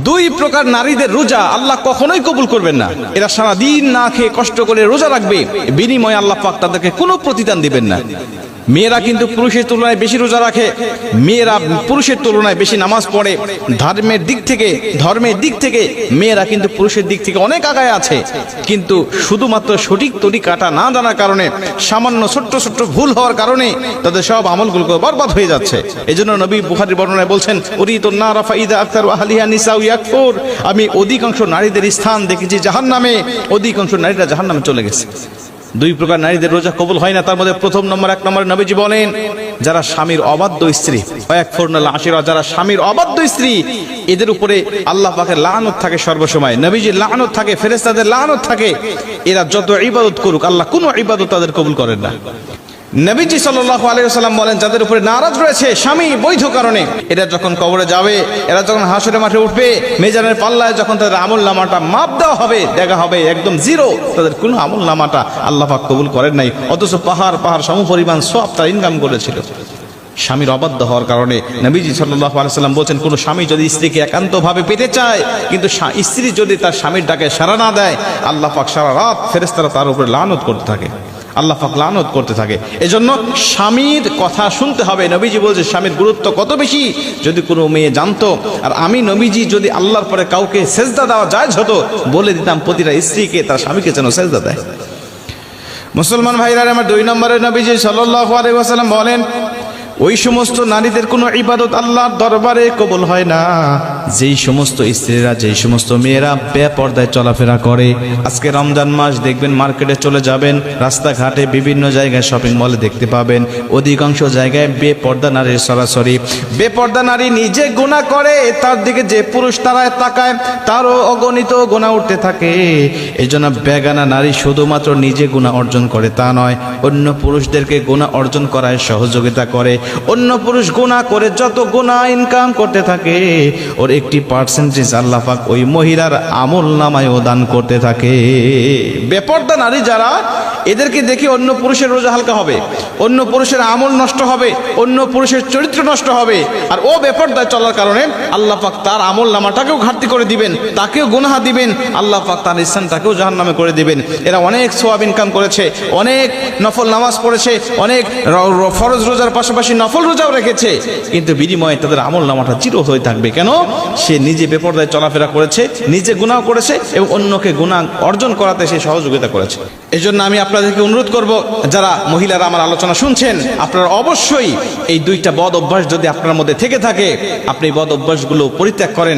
দুই প্রকার নারীদের রোজা আল্লাহ কখনোই কবুল করবেন না। এরা সারা দিন না খেয়ে কষ্ট করে রোজা রাখবে, বিনিময়ে আল্লাহ পাক তাদেরকে কোনো প্রতিদান দিবেন না। মেয়েরা কিন্তু পুরুষের তুলনায় বেশি রোজা রাখে, মেয়েরা পুরুষের তুলনায় বেশি নামাজ পড়ে। ধর্মের দিক থেকে মেয়েরা কিন্তু পুরুষের দিক থেকে অনেক আগায় আছে, কিন্তু শুধুমাত্র সঠিক তরিকাটা না জানার কারণে, সামান্য ছোট্ট ছোট্ট ভুল হওয়ার কারণে তাদের সব আমলগুলো বরবাদ হয়ে যাচ্ছে। এই জন্য নবী বুখারীর বর্ণনায় বলছেন, উরিতুন নার ফাইদা আকতারু আহলিহা নিসাউ ইয়াকফুর, আমি অধিকাংশ নারীদের স্থান দেখেছি জাহান্নামে, অধিকাংশ নারীরা জাহান্নামে চলে গেছে। দুই প্রকার নারীদের রোজা কবুল হয় না। তার মধ্যে প্রথম নম্বর, এক নম্বরে নবীজি বলেন, যারা স্বামীর অবাধ্য স্ত্রী, ওয়াকফুরনাল আশিরা, যারা স্বামীর অবাধ্য স্ত্রী, এদের উপরে আল্লাহ পাকের লাআনত থাকে সর্বসময়, নবীজির লাআনত থাকে, ফেরেশতাদের লাআনত থাকে। এরা যত ইবাদত করুক, আল্লাহ কোনো ইবাদত তাদের কবুল করেন না। নবীজি সাল্লাল্লাহু আলাইহি ওয়াসাল্লাম বলেন, যাদের উপরে নারাজ রয়েছে স্বামী বৈধ কারণে, এরা যখন কবরে যাবে, এরা যখন হাসরের মাঠে উঠবে, মিজানের পাল্লায় যখন তাদের আমলনামাটা মাপ দেওয়া হবে, দেখা হবে একদম জিরো, তাদের কোনো আমলনামাটা আল্লাহ পাক কবুল করেন নাই, অথচ পাহাড় সমপরিমাণ সওয়াব তারা ইনকাম করেছিল। স্বামীর অবাধ্য হওয়ার কারণে নবীজি সাল্লাল্লাহু আলাইহি ওয়াসাল্লাম বলছেন, কোন স্বামী যদি স্ত্রীকে একান্তভাবে পেতে চায়, কিন্তু স্ত্রী যদি তার স্বামীর ডাকে সাড়া না দেয়, আল্লাহ পাক সারা রাত ফেরেশতারা তার উপরে লানত করতে থাকে, আল্লাহ পাক লানত করতে থাকে। এজন্য স্বামীর কথা শুনতে হবে। নবীজি বলছে স্বামীর গুরুত্ব কত বেশি যদি কোনো মেয়ে জানতো, আর আমি নবীজি যদি আল্লাহর পরে কাউকে সেজদা দেওয়া জায়েজ হতো, বলে দিতাম প্রতিটা স্ত্রীকে তার স্বামীকে যেন সেজদা দেয়। মুসলমান ভাইরা আমার, দুই নম্বরে নবীজি সাল্লাল্লাহু আলাইহি ওয়াসাল্লাম বলেন, ওই সমস্ত নারীদের কোনো ইবাদত আল্লাহর দরবারে কবুল হয় না যেই সমস্ত স্ত্রীরা, যেই সমস্ত মেয়েরা বেপর্দায় চলাফেরা করে। আজকে রমজান মাস, দেখবেন মার্কেটে চলে যাবেন, রাস্তাঘাটে বিভিন্ন জায়গায় শপিং মলে দেখতে পাবেন অধিকাংশ জায়গায় বেপর্দা নারীর সরাসরি। বেপর্দা নারী নিজে গুনাহ করে, তার দিকে যে পুরুষ তারায় তাকায় তারও অগণিত গুনাহ উঠতে থাকে। এই জন্য বেগানা নারী শুধুমাত্র নিজে গুনাহ অর্জন করে তা নয়, অন্য পুরুষদেরকে গুনাহ অর্জন করায় সহযোগিতা করে। অন্য পুরুষ গুনাহ করে যত গুনাহ ইনকাম করতে থাকে, ওর একটি পার্সেন্টেজ আল্লাহ পাক ওই মহিলার আমল নামায় দান করতে থাকে। বেপর্দা নারী যারা, এদেরকে দেখে অন্য পুরুষের রোজা হালকা হবে, অন্য পুরুষের আমল নষ্ট হবে, অন্য পুরুষের চরিত্র নষ্ট হবে। আর ও বেপর্দায় চলার কারণে আল্লাহ পাক তার আমল নামাটাকেও ঘাটতি করে দিবেন, তাকেও গুনাহ দিবেন, আল্লাহ পাক তার স্থানটাকেও জাহান্নামে করে দিবেন। এরা অনেক সওয়াব ইনকাম করেছে, অনেক নফল নামাজ পড়েছে, অনেক ফরজ রোজার পাশাপাশি নফল রোজাও রেখেছে, কিন্তু বিনিময়ে তাদের আমল নামাটা চির হয়ে থাকবে। কেন? সে নিজে বেপরদায় চলাফেরা করেছে, নিজে গুনাহ করেছে এবং অন্যকে গুনাহ অর্জন করাতে সে সহযোগিতা করেছে। এজন্য আমি আপনাদেরকে অনুরোধ করব, যারা মহিলারা আমার আলোচনা শুনছেন, আপনারা অবশ্যই এই দুইটা বদ অভ্যাস যদি আপনার মধ্যে থেকে থাকে, আপনি বদ অভ্যাসগুলো পরিত্যাগ করেন।